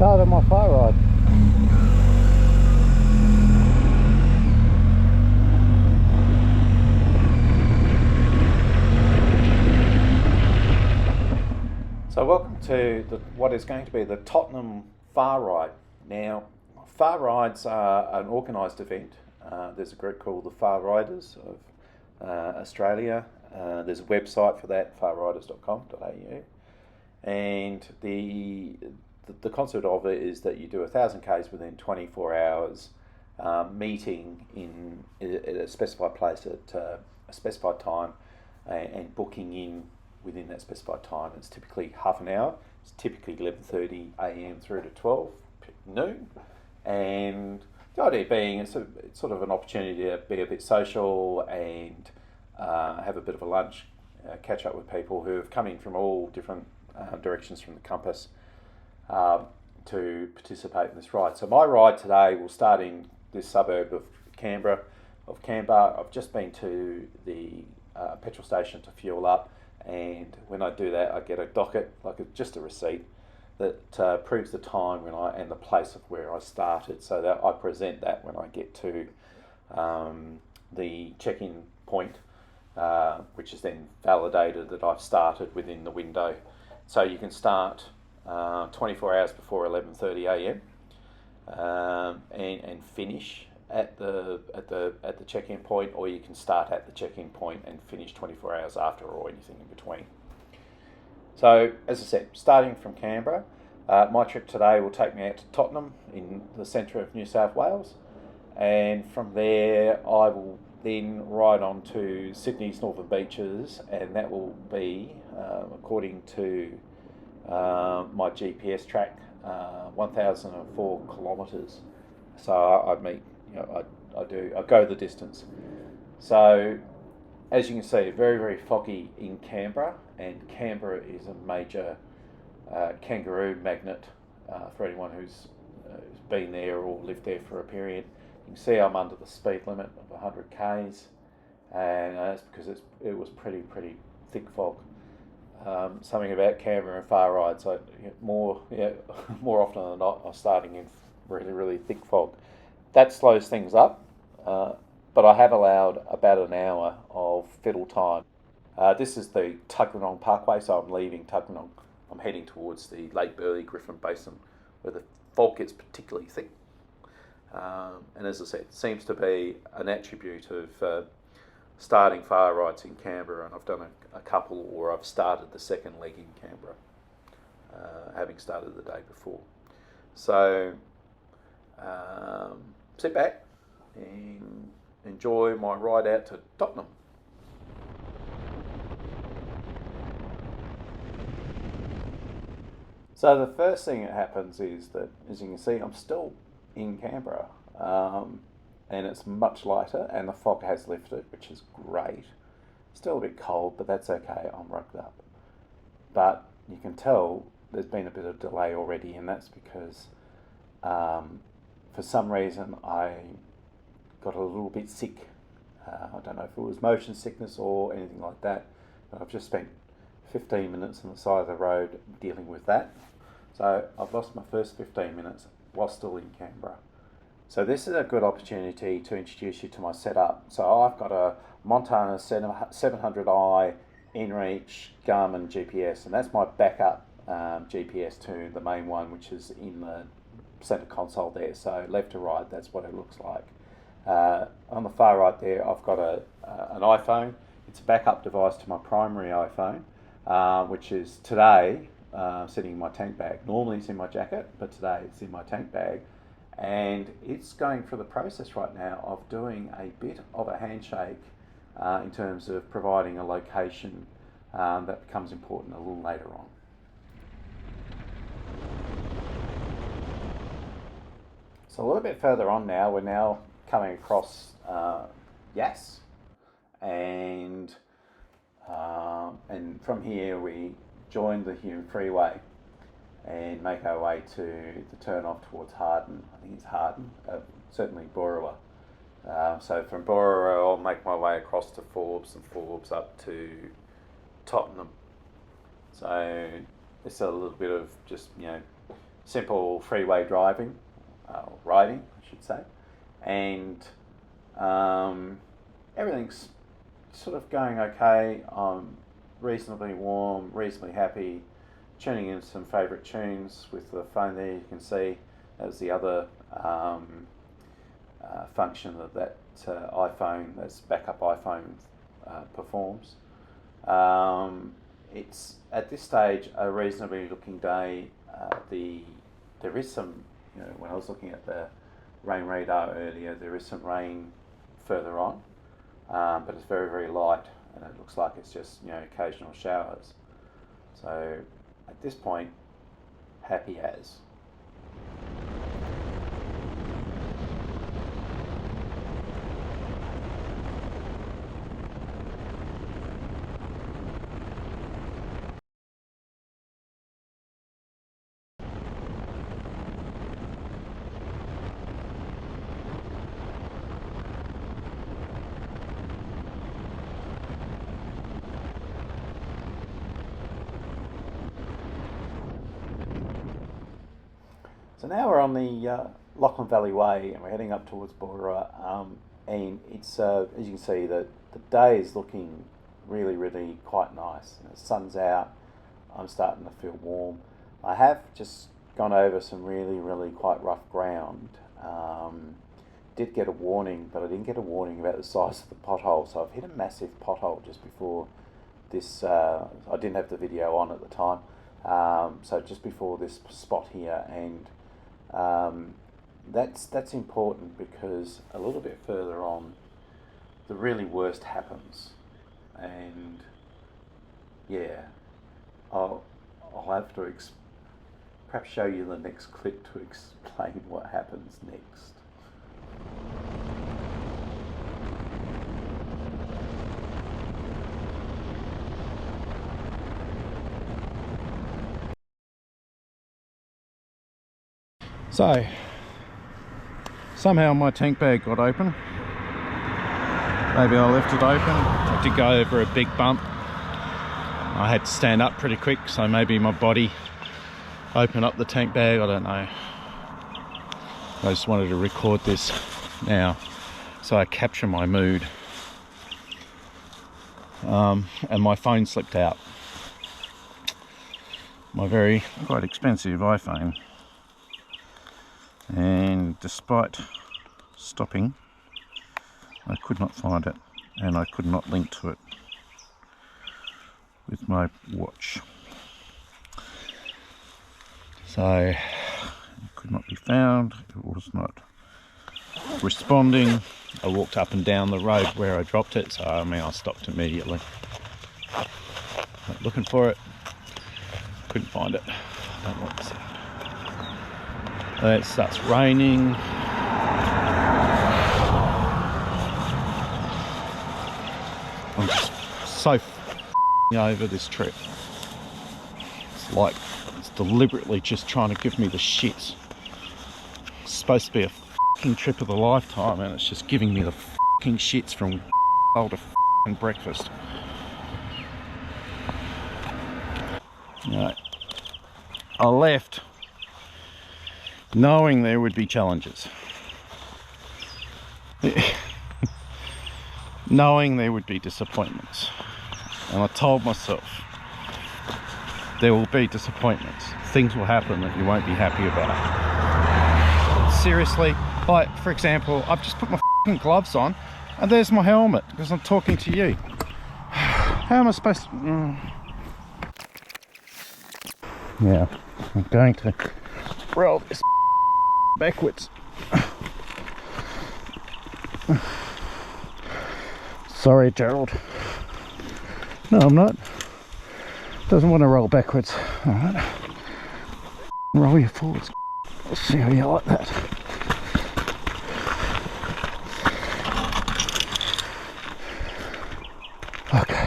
start of my far ride. So welcome to what is going to be the Tottenham Far Ride. Now, Far Rides are an organised event. There's a group called the Far Riders of Australia. There's a website for that, farriders.com.au. And the concept of it is that you do 1,000 k's within 24 hours, meeting at a specified place at a specified time, and booking in within that specified time. It's typically half an hour. It's typically 11:30 a.m. through to 12 noon, and the idea being it's sort of an opportunity to be a bit social and have a bit of a lunch, catch up with people who have come in from all different directions from the compass to participate in this ride. So my ride today will start in this suburb of Canberra. I've just been to the petrol station to fuel up, and when I do that, I get a docket, just a receipt that proves the time and the place of where I started, so that I present that when I get to the check-in point, which is then validated that I've started within the window. So you can start 24 hours before 11:30 a.m. And finish at the check-in point, or you can start at the check-in point and finish 24 hours after, or anything in between. So, as I said, starting from Canberra, my trip today will take me out to Tottenham in the centre of New South Wales, and from there I will then ride on to Sydney's Northern Beaches, and that will be, according to my GPS track, 1,004 kilometres. So I go the distance. So, as you can see, very, very foggy in Canberra, and Canberra is a major kangaroo magnet for anyone who's been there or lived there for a period. You can see I'm under the speed limit of 100 k's, and that's because it was pretty thick fog. Something about Canberra and far rides, more often than not, I'm starting in really thick fog. That slows things up, but I have allowed about an hour of fiddle time. This is the Tuggeranong Parkway, so I'm leaving Tuggeranong. I'm heading towards the Lake Burleigh Griffin Basin, where the fog gets particularly thick. And as I said, it seems to be an attribute of starting far rides in Canberra, and I've done a couple, or I've started the second leg in Canberra, having started the day before. So sit back and enjoy my ride out to Tottenham. So the first thing that happens is that, as you can see, I'm still in Canberra, and it's much lighter, and the fog has lifted, which is great. Still a bit cold, but that's okay, I'm rugged up. But you can tell there's been a bit of delay already, and that's because for some reason I got a little bit sick. I don't know if it was motion sickness or anything like that, but I've just spent 15 minutes on the side of the road dealing with that. So I've lost my first 15 minutes while still in Canberra. So this is a good opportunity to introduce you to my setup. So I've got a Montana 700i inReach Garmin GPS, and that's my backup GPS to the main one, which is in the center console there. So left to right, that's what it looks like. On the far right there, I've got an iPhone. It's a backup device to my primary iPhone, which is today sitting in my tank bag. Normally it's in my jacket, but today it's in my tank bag. And it's going through the process right now of doing a bit of a handshake in terms of providing a location that becomes important a little later on. So a little bit further on now, we're now coming across Yass, and from here we join the Hume Freeway and make our way to the turn off towards Harden. I think it's Harden, certainly Boorowa. So from Boorowa I'll make my way across to Forbes, and Forbes up to Tottenham. So it's a little bit of just, simple freeway driving, riding, I should say, and everything's sort of going okay. I'm reasonably warm, reasonably happy, tuning in some favourite tunes with the phone there. You can see as the other function that iPhone, that's backup iPhone performs. It's at this stage a reasonably looking day. There is some, when I was looking at the rain radar earlier, there is some rain further on, but it's very, very light, and it looks like it's just occasional showers. So at this point, happy as. So now we're on the Lachlan Valley Way, and we're heading up towards Borra, and it's as you can see the day is looking really, really quite nice. The sun's out. I'm starting to feel warm. I have just gone over some really, really quite rough ground. Did get a warning, but I didn't get a warning about the size of the pothole. So I've hit a massive pothole just before this. I didn't have the video on at the time, so just before this spot here, and that's important because a little bit further on, the really worst happens, and yeah, I'll have to perhaps show you the next clip to explain what happens next. So, somehow my tank bag got open. Maybe I left it open. I did go over a big bump. I had to stand up pretty quick, so maybe my body opened up the tank bag, I don't know. I just wanted to record this now so I capture my mood. And my phone slipped out. My very quite expensive iPhone. And despite stopping, I could not find it, and I could not link to it with my watch. So it could not be found. It was not responding. I walked up and down the road where I dropped it, so I stopped immediately. Went looking for it, couldn't find it. I don't like the sound. It starts raining. I'm just so over this trip. It's like it's deliberately just trying to give me the shits. It's supposed to be a trip of a lifetime, and it's just giving me the shits from to breakfast. I left knowing there would be challenges. Knowing there would be disappointments. And I told myself, there will be disappointments. Things will happen that you won't be happy about. Seriously, like for example, I've just put my gloves on and there's my helmet because I'm talking to you. How am I supposed to... Yeah, I'm going to roll this backwards. Sorry, Gerald. No, I'm not. Doesn't want to roll backwards. Alright. Roll you forwards. I'll see how you like that. Okay.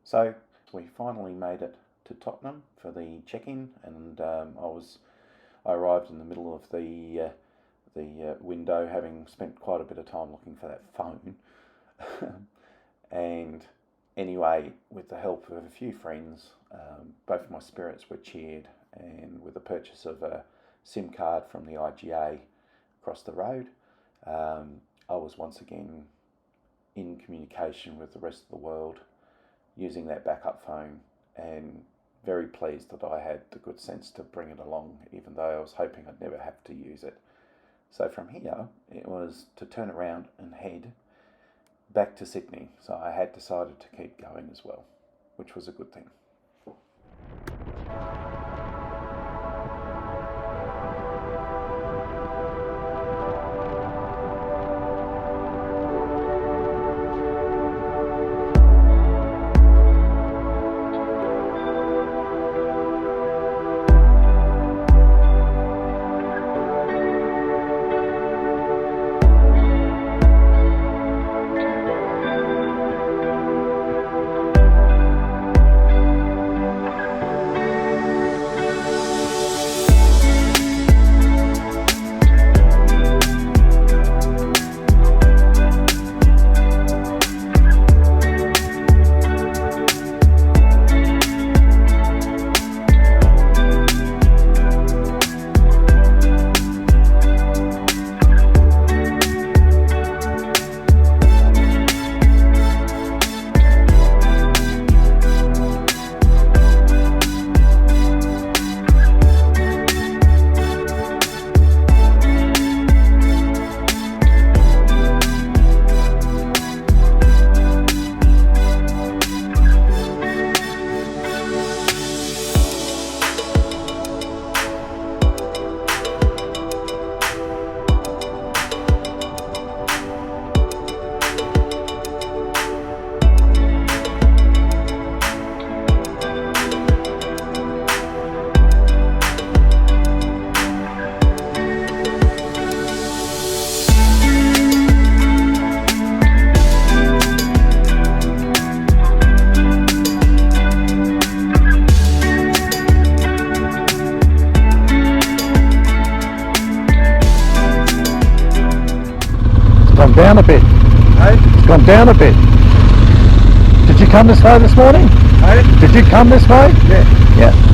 So we finally made it to Tottenham for the check-in, and I arrived in the middle of the window, having spent quite a bit of time looking for that phone. And anyway, with the help of a few friends, both my spirits were cheered, and with the purchase of a SIM card from the IGA across the road, I was once again in communication with the rest of the world using that backup phone, and very pleased that I had the good sense to bring it along, even though I was hoping I'd never have to use it. So from here, it was to turn around and head back to Sydney. So I had decided to keep going as well, which was a good thing. Gone down a bit. Hey? It's gone down a bit. Did you come this way this morning? Hey? Did you come this way? Yeah. Yeah.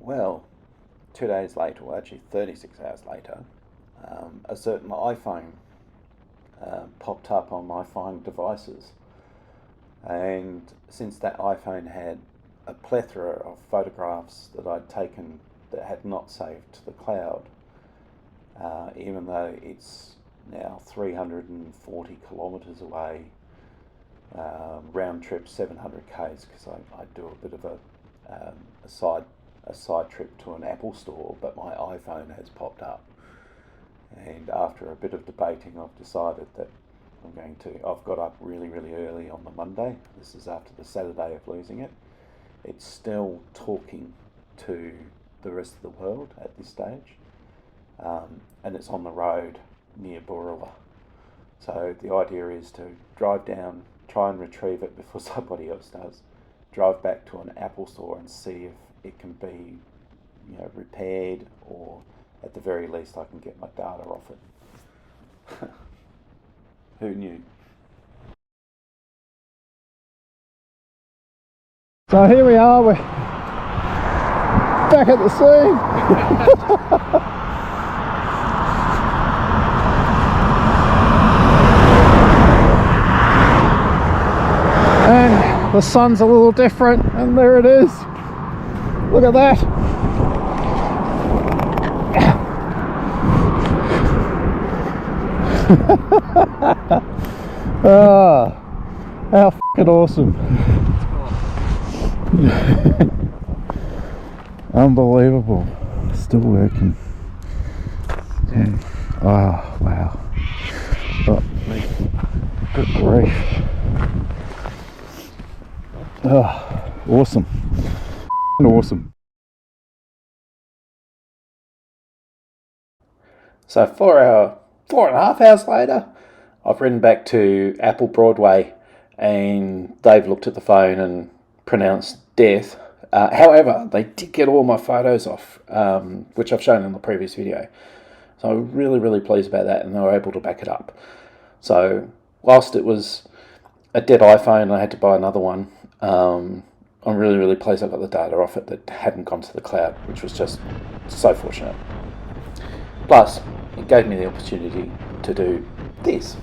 Well, 2 days later, well actually 36 hours later, a certain iPhone popped up on my Find devices. And since that iPhone had a plethora of photographs that I'd taken that had not saved to the cloud, even though it's now 340 kilometres away, round trip 700 k's, because I do a bit of a side trip to an Apple store, but my iPhone has popped up. And after a bit of debating, I've decided that I've got up really, really early on the Monday. This is after the Saturday of losing it. It's still talking to the rest of the world at this stage. And it's on the road near Borua. So the idea is to drive down, try and retrieve it before somebody else does, drive back to an Apple store and see if it can be, repaired, or at the very least I can get my data off it. Who knew? So here we are, we're back at the scene. And the sun's a little different, and there it is. Look at that. How fucking awesome. Unbelievable. Still working. Oh, wow. Oh, good grief. Oh, awesome. Awesome. So 4.5 hours later, I've ridden back to Apple Broadway, and they've looked at the phone and pronounced death. However, they did get all my photos off, which I've shown in the previous video. So I'm really, really pleased about that, and they were able to back it up. So whilst it was a dead iPhone, I had to buy another one. I'm really, really pleased I got the data off it that hadn't gone to the cloud, which was just so fortunate. Plus, it gave me the opportunity to do this.